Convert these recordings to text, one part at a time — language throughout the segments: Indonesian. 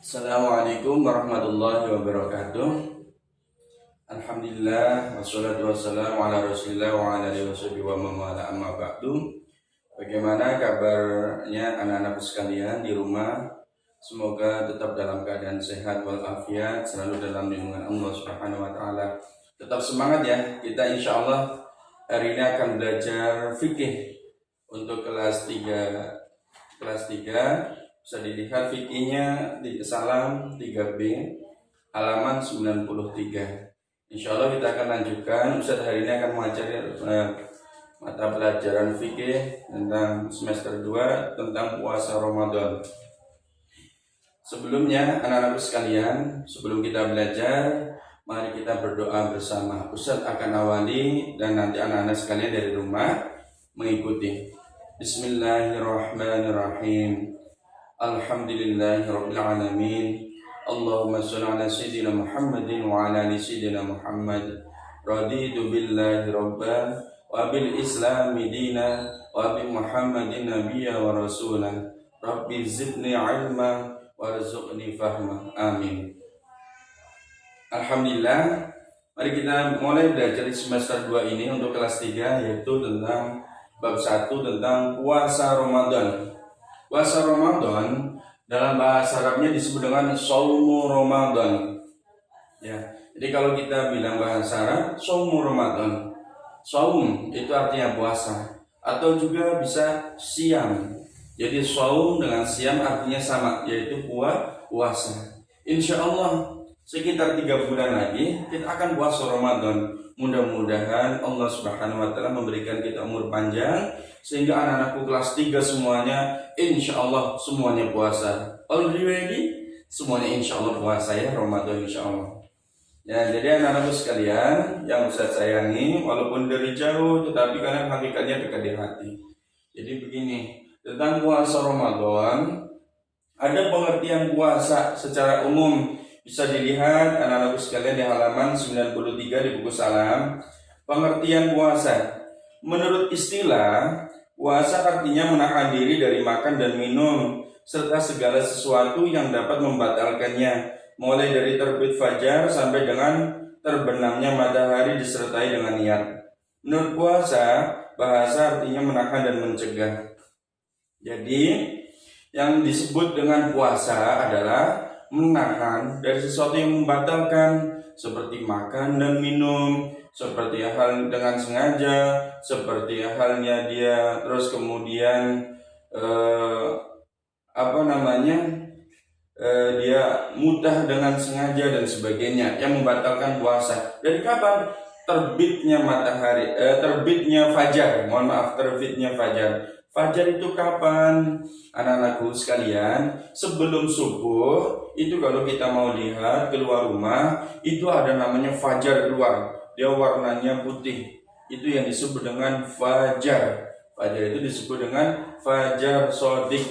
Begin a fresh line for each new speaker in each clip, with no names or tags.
Assalamualaikum warahmatullahi wabarakatuh. Alhamdulillah wassalatu wassalamu ala Rasulillah wa ala alihi washabihi wa man wala amma ba'du. Bagaimana kabarnya anak-anakku sekalian di rumah? Semoga tetap dalam keadaan sehat walafiat, selalu dalam lindungan Allah Subhanahu wa taala. Tetap semangat ya. Kita insyaallah hari ini akan belajar fikih untuk kelas 3. Bisa dilihat fikihnya di Salam 3B halaman 93. Insya Allah kita akan lanjutkan. Ustaz hari ini akan mengajari mata pelajaran fikih tentang semester 2 tentang puasa Ramadan. Sebelumnya anak-anak sekalian, sebelum kita belajar, mari kita berdoa bersama. Ustaz akan awali dan nanti anak-anak sekalian dari rumah mengikuti. Bismillahirrahmanirrahim. Alhamdulillahirabbil alamin. Allahumma shalli ala sayyidina Muhammadin wa ala ali sayyidina Muhammad. Raditu billahi rabban wa bil islami dina wa bi Muhammadin nabiyya wa rasulah. Rabbi zidni ilma warzuqni fahma. Amin. Alhamdulillah. Mari kita mulai belajar di semester 2 ini untuk kelas 3, yaitu tentang bab 1 tentang puasa Ramadan. Puasa Ramadan dalam bahasa Arabnya disebut dengan Shaumu Ramadan. Ya, jadi kalau kita bilang bahasa Arab, Shaumu Ramadan. Shaum itu artinya puasa, atau juga bisa siam. Jadi shaum dengan siam artinya sama, yaitu puasa. Insya Allah sekitar 3 bulan lagi kita akan puasa Ramadan. Mudah-mudahan Allah Subhanahu wa taala memberikan kita umur panjang sehingga anak-anakku kelas 3 semuanya insya Allah semuanya puasa. Already semuanya insya Allah puasa ya Ramadan insya Allah. Ya, jadi anak-anakku sekalian yang Ustaz sayangi, walaupun dari jauh tetapi karena hakikatnya dekat di hati. Jadi begini, tentang puasa Ramadan, ada pengertian puasa secara umum. Bisa dilihat anak-anakku sekalian di halaman 93 di buku Salam. Pengertian puasa. Menurut istilah, puasa artinya menahan diri dari makan dan minum serta segala sesuatu yang dapat membatalkannya, mulai dari terbit fajar sampai dengan terbenamnya matahari disertai dengan niat. Menurut puasa, bahasa artinya menahan dan mencegah. Jadi, yang disebut dengan puasa adalah menahan dari sesuatu yang membatalkan, seperti makan dan minum, seperti hal dengan sengaja, seperti halnya dia terus kemudian dia mudah dengan sengaja dan sebagainya yang membatalkan puasa. Dari kapan? Terbitnya matahari, terbitnya fajar. Terbitnya fajar. Fajar itu kapan? Anak-anakku sekalian, sebelum subuh itu kalau kita mau lihat keluar rumah, itu ada namanya fajar keluar. Dia warnanya putih. Itu yang disebut dengan fajar. Fajar itu disebut dengan fajar shodiq.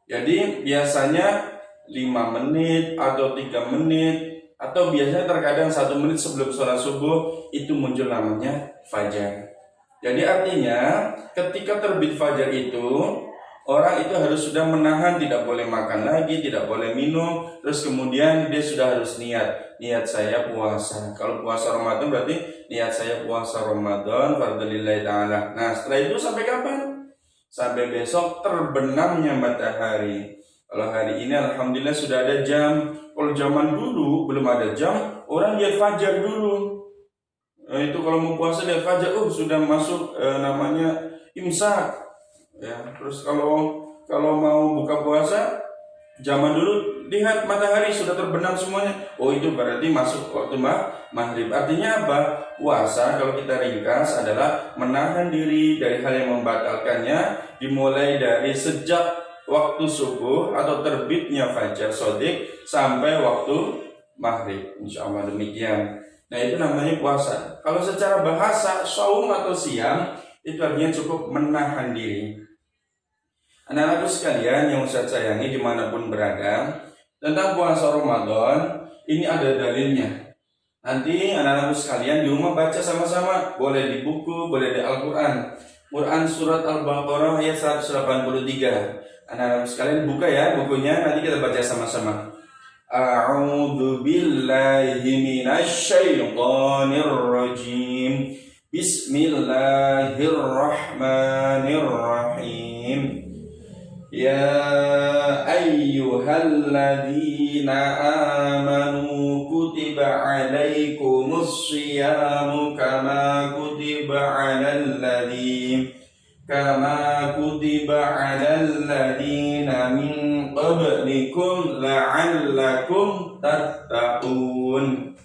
Jadi biasanya 5 menit atau 3 menit atau biasanya terkadang 1 menit sebelum sholat subuh itu muncul namanya fajar. Jadi artinya ketika terbit fajar itu orang itu harus sudah menahan, tidak boleh makan lagi, tidak boleh minum, terus kemudian dia sudah harus niat saya puasa. Kalau puasa Ramadan berarti niat saya puasa Ramadan fardlillahi ta'ala. Nah setelah itu sampai kapan? Sampai besok terbenamnya matahari. Kalau hari ini alhamdulillah sudah ada jam. Kalau zaman dulu belum ada jam, orang lihat fajar dulu. Itu kalau mau puasa lihat fajar, sudah masuk namanya imsak. Ya, terus kalau mau buka puasa zaman dulu lihat matahari sudah terbenam semuanya. Itu berarti masuk waktu maghrib. Artinya apa? Puasa kalau kita ringkas adalah menahan diri dari hal yang membatalkannya, dimulai dari sejak waktu subuh atau terbitnya fajar shodiq sampai waktu maghrib. Insyaallah demikian. Nah itu namanya puasa. Kalau secara bahasa shaum atau siam itu artinya cukup menahan diri. Anak-anakku sekalian yang Ustaz sayangi dimanapun berada, tentang puasa Ramadan ini ada dalilnya. Nanti anak-anakku sekalian di rumah baca sama-sama, boleh di buku, boleh di Al-Quran. Quran surat Al-Baqarah ayat 183. Anak-anakku sekalian buka ya bukunya, nanti kita baca sama-sama. A'udzu billahi minasy syaithanir rajim. Bismillahirrahmanirrahim. Ya ayyuhalladzina amanu kutiba alaikumus syiyamu kama kutiba alal ladzina min qablikum la'allakum tattaqun.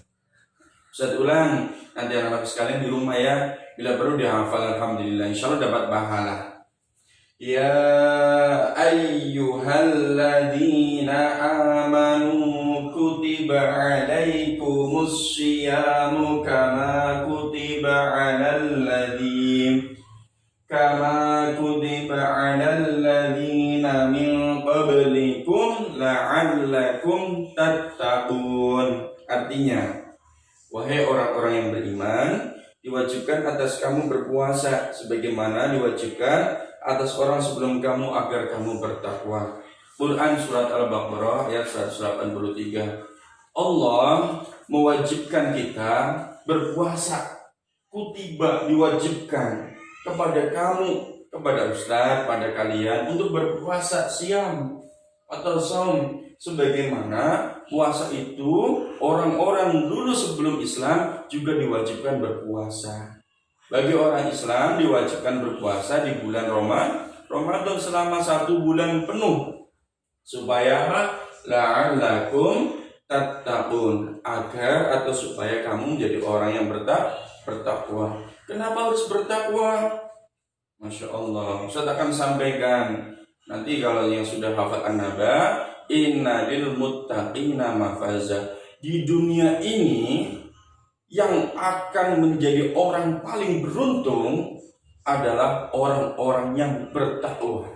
Ustaz ulang, nanti anak-anak sekalian di rumah ya, bila perlu dihafal, alhamdulillah, insyaallah dapat pahala. Ya ayyuhalladzina amanu kutiba alaikumus syiyamu kama kutiba alal ladzina min qablikum la'allakum tattaqun. Artinya, wahai orang-orang yang beriman, diwajibkan atas kamu berpuasa sebagaimana diwajibkan atas orang sebelum kamu agar kamu bertakwa. Quran surat Al-Baqarah ayat 183. Allah mewajibkan kita berpuasa. Kutiba, diwajibkan kepada kamu, kepada ustaz, pada kalian untuk berpuasa siam atau saum, sebagaimana puasa itu orang-orang dulu sebelum Islam juga diwajibkan berpuasa. Bagi orang Islam diwajibkan berpuasa di bulan Ramadan selama 1 bulan penuh, supaya la'allakum tattaqun, agar atau supaya kamu menjadi orang yang bertakwa. Kenapa harus bertakwa? Masya Allah, Ustaz akan sampaikan nanti kalau yang sudah hafal an-naba, inna lil muttaqina mafaza. Di dunia ini yang akan menjadi orang paling beruntung adalah orang-orang yang bertakwa.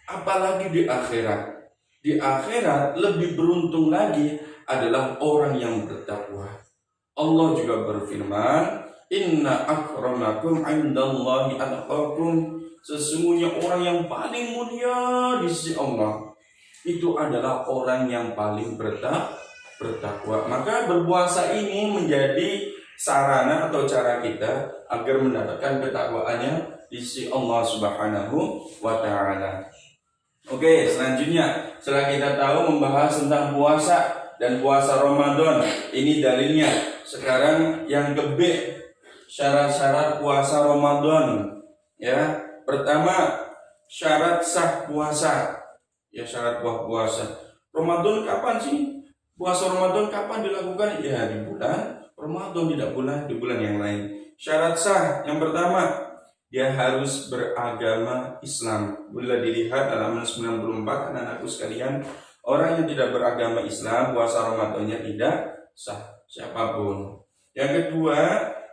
Apalagi di akhirat. Di akhirat lebih beruntung lagi adalah orang yang bertakwa. Allah juga berfirman, inna akramakum indallahi atqakum. Sesungguhnya orang yang paling mulia di sisi Allah itu adalah orang yang paling bertakwa. Maka berpuasa ini menjadi sarana atau cara kita agar mendapatkan ketakwaannya di sisi Allah Subhanahu wa ta'ala. Oke, selanjutnya setelah kita tahu membahas tentang puasa dan puasa Ramadan, ini dalilnya. Sekarang yang ke B, syarat-syarat puasa Ramadan. Ya, pertama syarat sah puasa. Ya, syarat puasa. Ramadan kapan sih? Puasa Ramadan kapan dilakukan? Ya, di bulan Ramadan, tidak di bulan yang lain. Syarat sah yang pertama, dia harus beragama Islam. Bila dilihat halaman 94, anak-anakku sekalian, orang yang tidak beragama Islam, puasa Ramadannya tidak sah, siapapun. Yang kedua,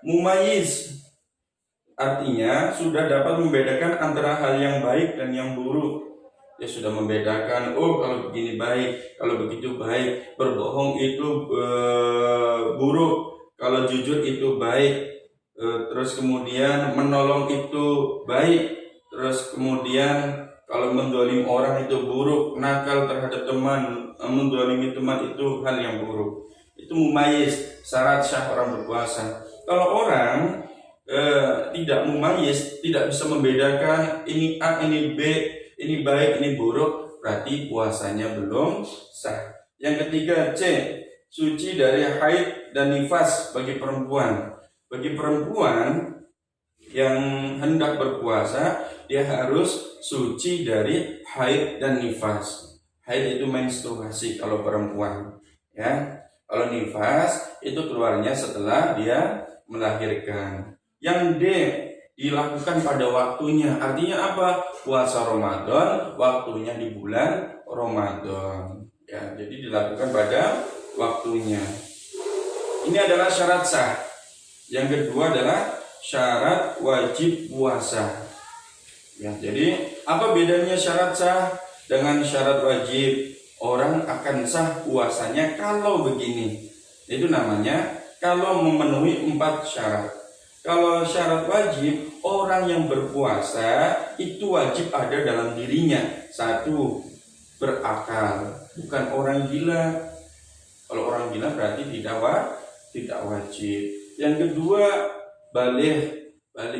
mumayyiz. Artinya sudah dapat membedakan antara hal yang baik dan yang buruk. Dia sudah membedakan, oh kalau begini baik, kalau begitu baik, berbohong itu buruk, kalau jujur itu baik, terus kemudian menolong itu baik, terus kemudian kalau mendolim orang itu buruk, nakal terhadap teman, mendolimi teman itu hal yang buruk. Itu mumayyiz, syarat sah orang berpuasa. Kalau orang tidak mumayyiz, tidak bisa membedakan ini A, ini B, ini baik, ini buruk, berarti puasanya belum sah. Yang ketiga C, suci dari haid dan nifas bagi perempuan. Bagi perempuan yang hendak berpuasa, dia harus suci dari haid dan nifas. Haid itu menstruasi kalau perempuan, ya. Kalau nifas itu keluarnya setelah dia melahirkan. Yang D, dilakukan pada waktunya. Artinya apa? Puasa Ramadan waktunya di bulan Ramadan. Ya, jadi dilakukan pada waktunya. Ini adalah syarat sah. Yang kedua adalah syarat wajib puasa. Ya, jadi apa bedanya syarat sah dengan syarat wajib? Orang akan sah puasanya kalau begini. Itu namanya kalau memenuhi 4 syarat. Kalau syarat wajib, orang yang berpuasa itu wajib ada dalam dirinya. 1, berakal, bukan orang gila. Kalau orang gila berarti tidak wajib. Yang kedua, balik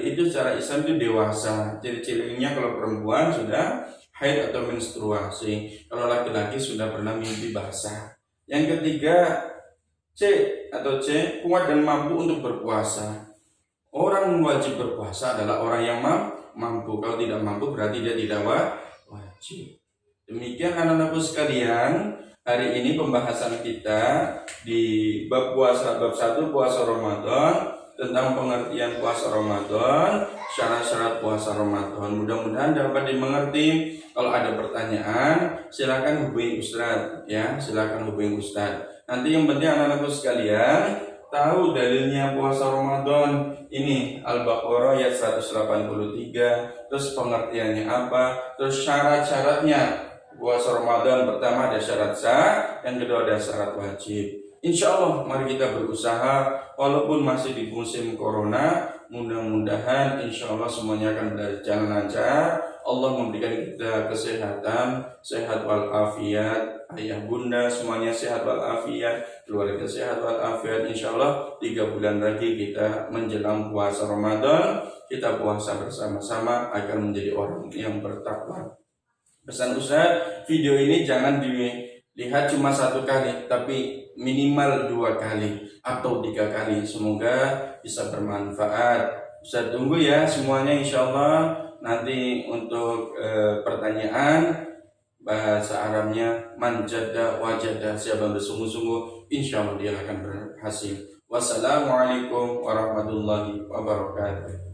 itu secara Islam itu dewasa. Ciri-cirinya kalau perempuan sudah haid atau menstruasi, kalau laki-laki sudah pernah mimpi basah. Yang ketiga, C, kuat dan mampu untuk berpuasa. Orang wajib berpuasa adalah orang yang mampu. Kalau tidak mampu berarti dia tidak wajib. Demikian anak-anakku sekalian, hari ini pembahasan kita di bab puasa, bab 1 puasa Ramadan, tentang pengertian puasa Ramadan, syarat-syarat puasa Ramadan. Mudah-mudahan dapat dimengerti. Kalau ada pertanyaan, silakan hubungi Ustaz ya, silakan hubungi Ustaz. Nanti yang penting anak-anakku sekalian tahu dalilnya puasa Ramadan ini Al-Baqarah ayat 183, terus pengertiannya apa, terus syarat-syaratnya. Puasa Ramadan pertama ada syarat sah, yang kedua ada syarat wajib. Insya Allah mari kita berusaha walaupun masih di musim corona, mudah-mudahan insya Allah semuanya akan berjalan lancar. Allah memberikan kita kesehatan, sehat walafiat, ayah bunda semuanya sehat walafiat, keluarga sehat walafiat. Insya Allah 3 bulan lagi kita menjelang puasa Ramadan, kita puasa bersama-sama akan menjadi orang yang bertakwa. Pesan Ustaz, video ini jangan dilihat cuma 1 kali, tapi minimal 2 kali atau 3 kali. Semoga bisa bermanfaat. Ustaz tunggu ya semuanya insya Allah. Nanti untuk pertanyaan bahasa Arabnya manjada wajada, siapa bersungguh-sungguh insya Allah dia akan berhasil. Wassalamualaikum warahmatullahi wabarakatuh.